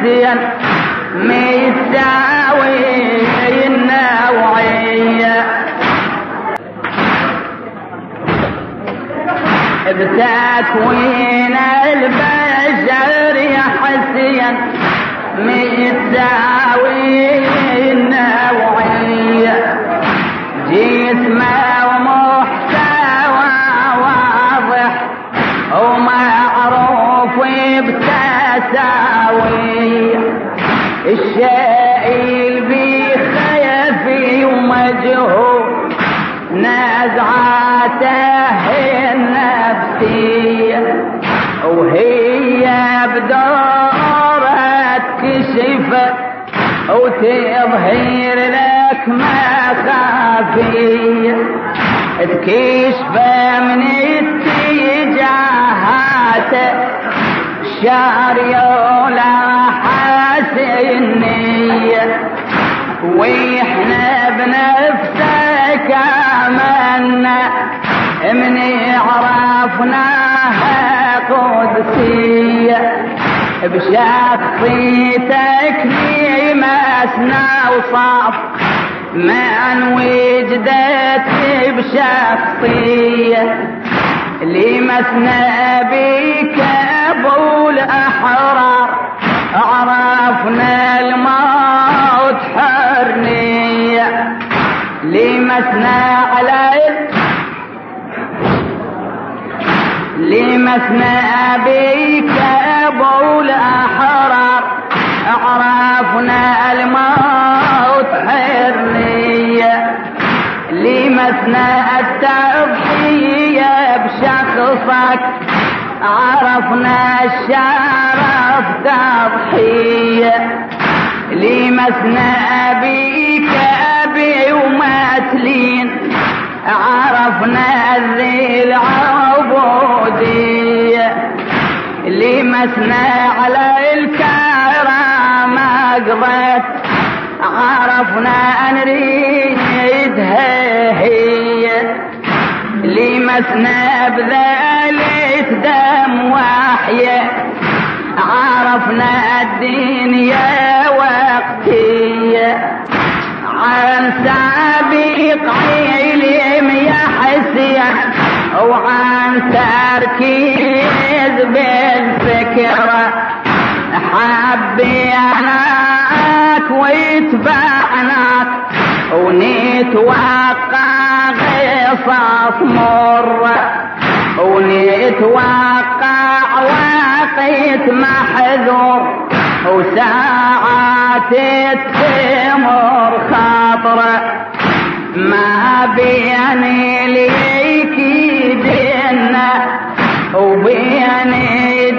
حسين ميتساوي النوعية بتكوين البشر يا حسين ميتساوي النوعية جسمه ومحتوى واضح ومعروف بتساوي الشائل بخيفي ومجهول نزعاته النفسية وهي بدورها تكشفك وتظهر لك مخافية تكشف من اتجاهاته شارية ولا حسنية واحنا بنفسك آمنا من عرفناها قدسية بشخصيتك لمسنا وصاف من وجدت بشخصية لمسنا بك ابو الاحرار عرفنا الموت حرية لمسنا بك ابو الاحرار عرفنا الموت حرية لمسنا التضحية بشخصك عرفنا الشرف تضحية لمسنا بك ابي ومثلين عرفنا الذل عبودية لمسنا على الكرامة قضيت عرفنا نريدها هي لمسنا بذلك دم وحية عرفنا الدنيا وقتية عن سابق علم يا حسين وعن تركيز بالفكرة حبيناك واتبعناك ونتوقع قصص مرة ونتوقع وقت محذور وساعات تمر خاطرة ما بين ليك دينا وبين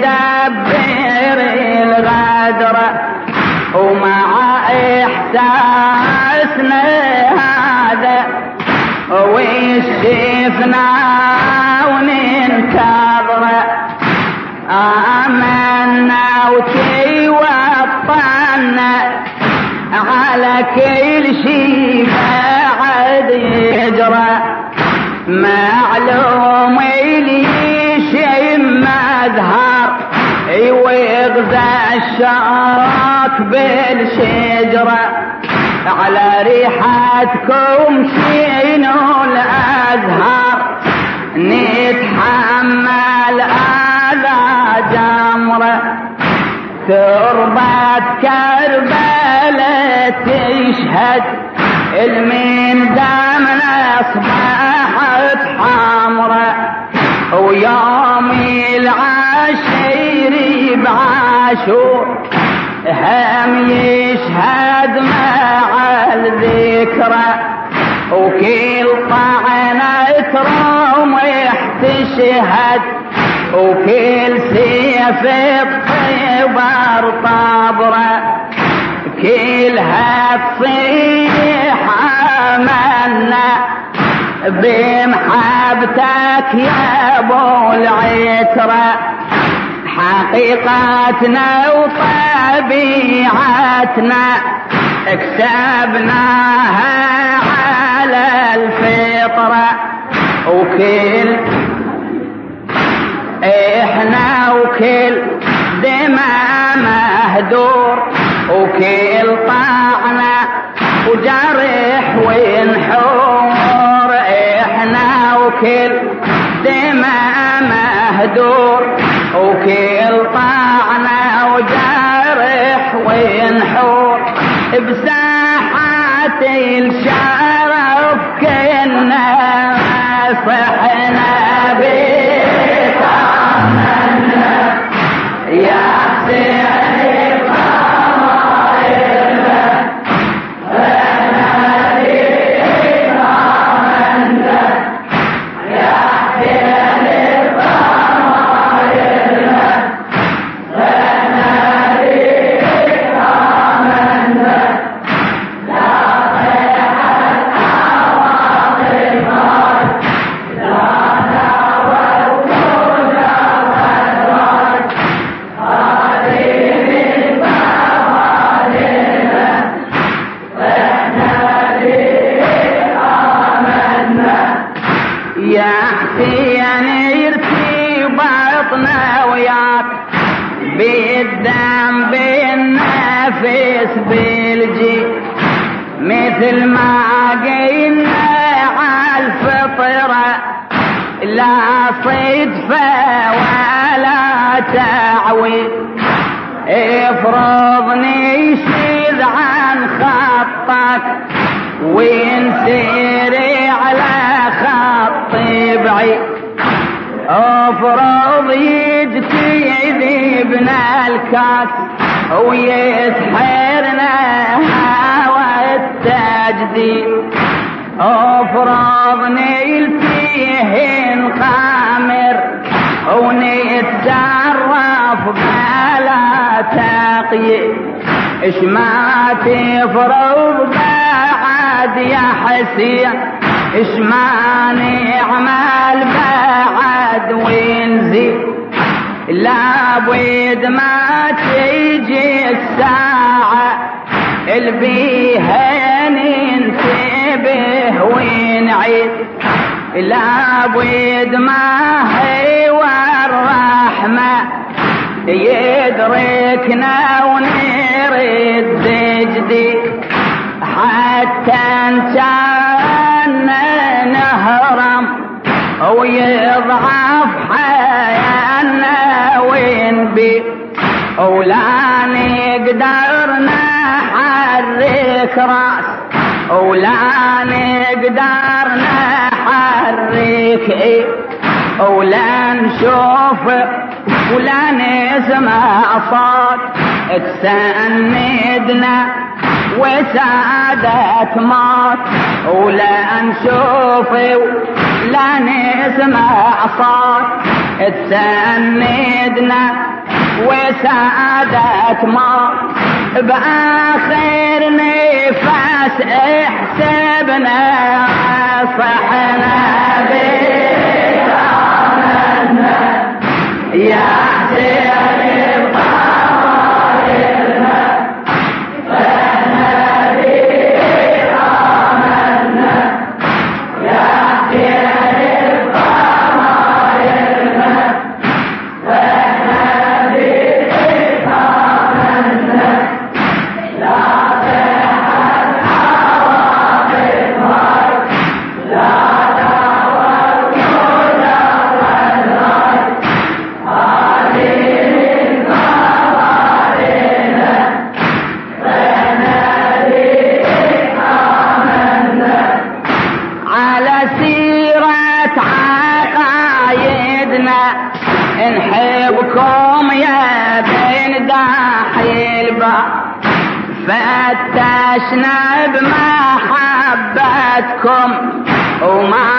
دبر الغدرة ومع احساسنا هذا ويشفنا وننتظره آمنا وتوطنا على كل شي بعد يجرى معلوم لي شي مظهر يوغزى الشوك بالشجرة على ريحتكم شينو الأزهار نتحمل آذى جمرة تربة كربلاء تشهد المين دامنا أصبحت حمرة ويوم العشير بعاشور هم يشهد مع الذكرى وكل طعنة رمح تشهد وكل سيف الطيبر طابرة كلها تصيح آمنا بمحبتك يا ابو العترة حقيقتنا وطبيعتنا اكسبناها على الفطرة وكل احنا وكل دماء مهدور وكل طعنة وجرح وينحور بساحات الشرف كنا صحنا بطعمنا يا حسين بالدم بالنفس بالجي مثل ما قلنا عالفطرة لا صدفة ولا تعويض افرضني شذ عن خطك وينسيري على خط بعيد افرض يجتي ابن الكاس ويسحرنا هوى التجديد افرض نلتيه نقامر ونتزرف بلا تقييد اش ما تفرض بعد يا حسين اش ما نعمل بعد وينزيد لابد ما تيجي الساعة اللي بيها ننتبه ونعيد لابد ما هو الرحمة يدركنا ونرد جديد حتى انتنا نهرم ويضعف حيانا ونبي ولا نقدر نحرك راس ولا نقدر نحرك ولا نشوف ولا نسمع صوت تسندنا وسعادة موت ولا نشوف لا نسمع صوت تسندنا وسعادة موت بآخر نفس احسبنا صحنا بطعمنا يا حسين نحبكم يا بين داحي الباب فتشنا بمحبتكم وما